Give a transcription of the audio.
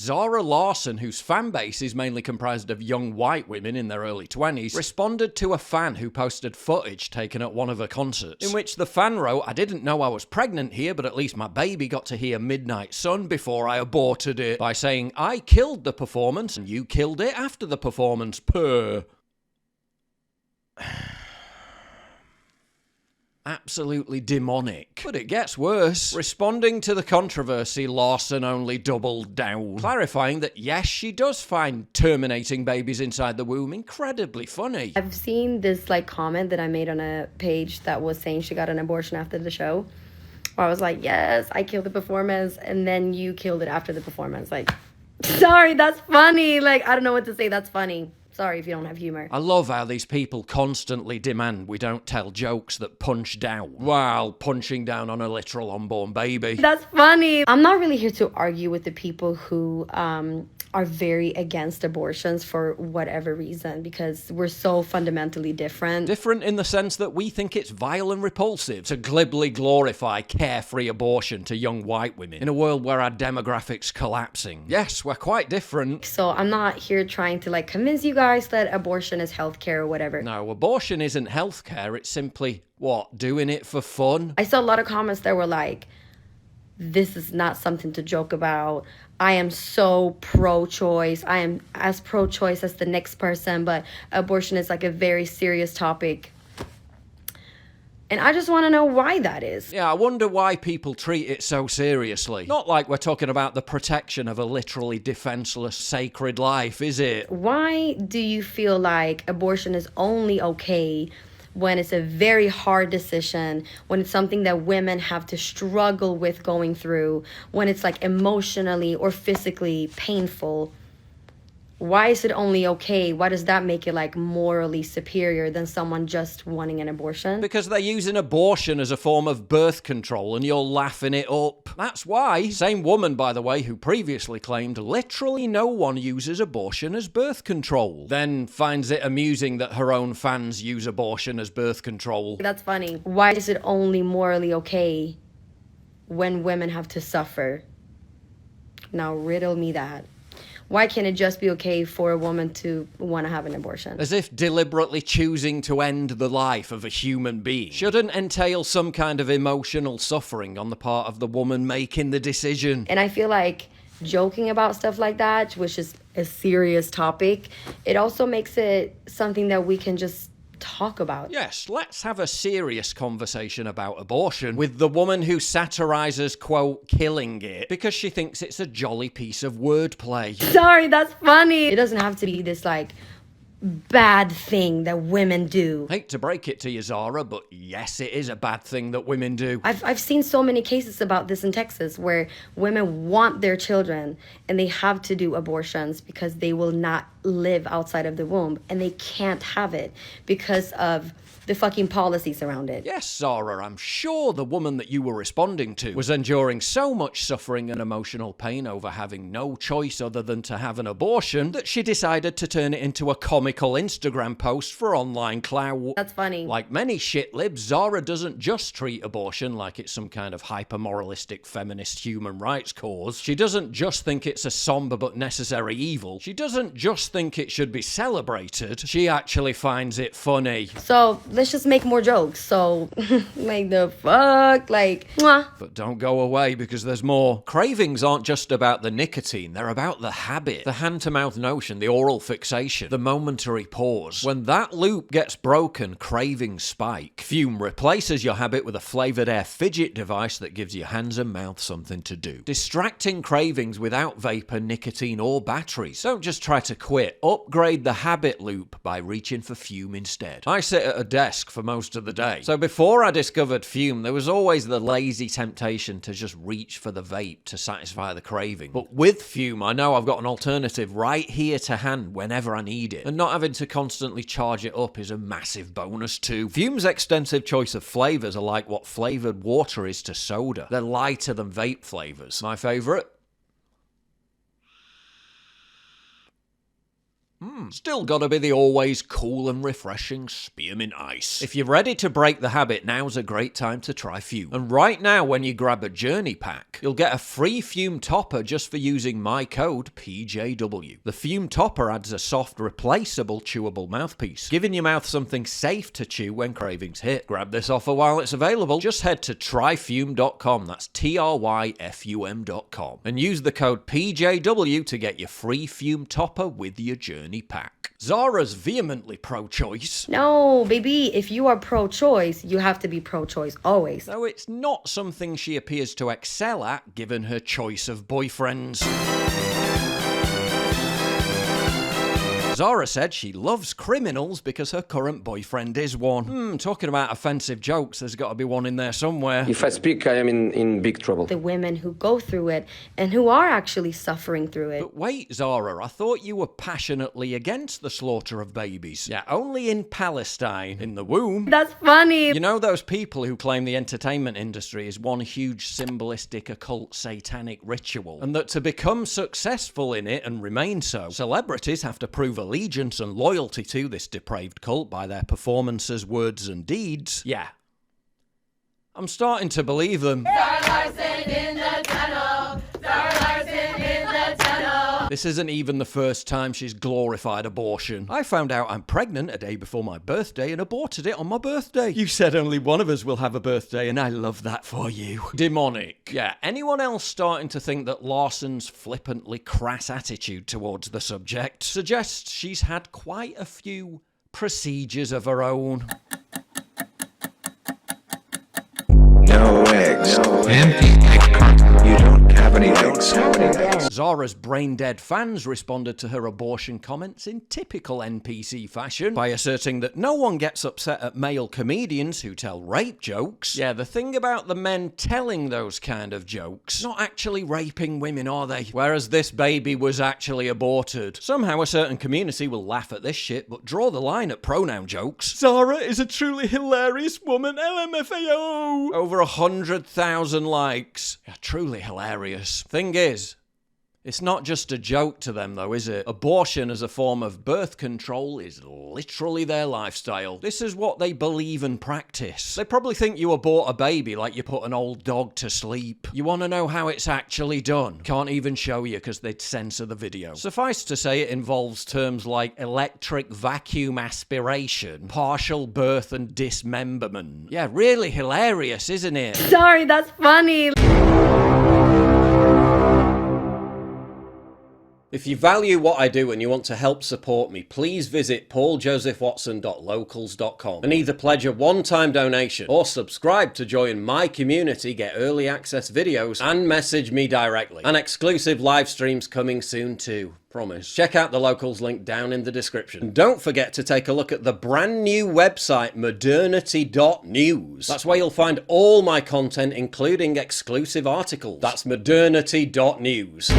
Zara Larsson, whose fan base is mainly comprised of young white women in their early 20s, responded to a fan who posted footage taken at one of her concerts, in which the fan wrote, "I didn't know I was pregnant here, but at least my baby got to hear Midnight Sun before I aborted it," by saying, "I killed the performance and you killed it after the performance, purr." Absolutely demonic. But it gets worse. Responding to the controversy, Larsson only doubled down, clarifying that yes, she does find terminating babies inside the womb incredibly funny. I've seen this comment that I made on a page that was saying she got an abortion after the show. Where I was like, yes, I killed the performance, and then you killed it after the performance. Sorry, that's funny. I don't know what to say. That's funny. Sorry if you don't have humor. I love how these people constantly demand we don't tell jokes that punch down, while punching down on a literal unborn baby. That's funny. I'm not really here to argue with the people who are very against abortions for whatever reason, because we're so fundamentally different. Different in the sense that we think it's vile and repulsive to glibly glorify carefree abortion to young white women in a world where our demographic's collapsing. Yes, we're quite different. So I'm not here trying to convince you guys that abortion is healthcare or whatever. No, abortion isn't healthcare, it's simply, doing it for fun? I saw a lot of comments that were like, this is not something to joke about. I am so pro-choice. I am as pro-choice as the next person, but abortion is a very serious topic. And I just want to know why that is. Yeah, I wonder why people treat it so seriously. Not like we're talking about the protection of a literally defenseless sacred life, is it? Why do you feel like abortion is only okay when it's a very hard decision, when it's something that women have to struggle with going through, when it's emotionally or physically painful? Why is it only okay? Why does that make it morally superior than someone just wanting an abortion? Because they're using abortion as a form of birth control and you're laughing it up. That's why. Same woman, by the way, who previously claimed literally no one uses abortion as birth control, then finds it amusing that her own fans use abortion as birth control. That's funny. Why is it only morally okay when women have to suffer? Now riddle me that. Why can't it just be okay for a woman to want to have an abortion? As if deliberately choosing to end the life of a human being shouldn't entail some kind of emotional suffering on the part of the woman making the decision. And I feel like joking about stuff like that, which is a serious topic, it also makes it something that we can just talk about. Yes, let's have a serious conversation about abortion with the woman who satirizes, quote, killing it because she thinks it's a jolly piece of wordplay. Sorry, that's funny. It doesn't have to be this bad thing that women do. Hate to break it to you, Zara, but yes, it is a bad thing that women do. I've seen so many cases about this in Texas where women want their children and they have to do abortions because they will not live outside of the womb and they can't have it because of the fucking policies around it. Yes, Zara, I'm sure the woman that you were responding to was enduring so much suffering and emotional pain over having no choice other than to have an abortion that she decided to turn it into a comical Instagram post for online clout. That's funny. Like many shit libs, Zara doesn't just treat abortion like it's some kind of hyper-moralistic feminist human rights cause. She doesn't just think it's a somber but necessary evil. She doesn't just think it should be celebrated. She actually finds it funny. So let's just make more jokes. So, the fuck? Mwah. But don't go away because there's more. Cravings aren't just about the nicotine, they're about the habit. The hand-to-mouth notion, the oral fixation, the momentary pause. When that loop gets broken, cravings spike. Fume replaces your habit with a flavoured air fidget device that gives your hands and mouth something to do. Distracting cravings without vapor, nicotine, or batteries. Don't just try to quit. Upgrade the habit loop by reaching for Fume instead. I sit at a desk for most of the day. So before I discovered Fume, there was always the lazy temptation to just reach for the vape to satisfy the craving. But with Fume, I know I've got an alternative right here to hand whenever I need it. And not having to constantly charge it up is a massive bonus too. Fume's extensive choice of flavours are like what flavoured water is to soda. They're lighter than vape flavours. My favourite? Still gotta be the always cool and refreshing spearmint ice. If you're ready to break the habit, now's a great time to try Fume. And right now, when you grab a Journey Pack, you'll get a free Fume topper just for using my code PJW. The Fume topper adds a soft, replaceable chewable mouthpiece, giving your mouth something safe to chew when cravings hit. Grab this offer while it's available. Just head to tryfume.com, that's TRYFUM.com, and use the code PJW to get your free Fume topper with your Journey Pack. Zara's vehemently pro-choice. No, baby, if you are pro-choice, you have to be pro-choice always. Though it's not something she appears to excel at, given her choice of boyfriends. Zara said she loves criminals because her current boyfriend is one. Talking about offensive jokes, there's got to be one in there somewhere. If I speak, I am in big trouble. The women who go through it and who are actually suffering through it. But wait, Zara, I thought you were passionately against the slaughter of babies. Yeah, only in Palestine, in the womb. That's funny. You know those people who claim the entertainment industry is one huge symbolistic occult satanic ritual, and that to become successful in it and remain so, celebrities have to prove allegiance and loyalty to this depraved cult by their performances, words and deeds? Yeah. I'm starting to believe them. Zara Larsson in the tunnel. Zara Larsson in the tunnel. This isn't even the first time she's glorified abortion. I found out I'm pregnant a day before my birthday and aborted it on my birthday. You said only one of us will have a birthday, and I love that for you. Demonic. Yeah, anyone else starting to think that Larsson's flippantly crass attitude towards the subject suggests she's had quite a few procedures of her own? No eggs. Empty egg carton. You don't have any eggs. Zara's brain-dead fans responded to her abortion comments in typical NPC fashion by asserting that no one gets upset at male comedians who tell rape jokes. Yeah, the thing about the men telling those kind of jokes, not actually raping women, are they? Whereas this baby was actually aborted. Somehow a certain community will laugh at this shit, but draw the line at pronoun jokes. Zara is a truly hilarious woman, LMFAO! Over 100,000 likes. Yeah, truly hilarious. Thing is, it's not just a joke to them though, is it? Abortion as a form of birth control is literally their lifestyle. This is what they believe and practice. They probably think you abort a baby like you put an old dog to sleep. You want to know how it's actually done? Can't even show you because they'd censor the video. Suffice to say it involves terms like electric vacuum aspiration, partial birth and dismemberment. Yeah, really hilarious, isn't it? Sorry, that's funny. If you value what I do and you want to help support me, please visit pauljosephwatson.locals.com and either pledge a one-time donation or subscribe to join my community, get early access videos, and message me directly. And exclusive live streams coming soon too. Promise. Check out the Locals link down in the description. And don't forget to take a look at the brand new website, modernity.news. That's where you'll find all my content, including exclusive articles. That's modernity.news.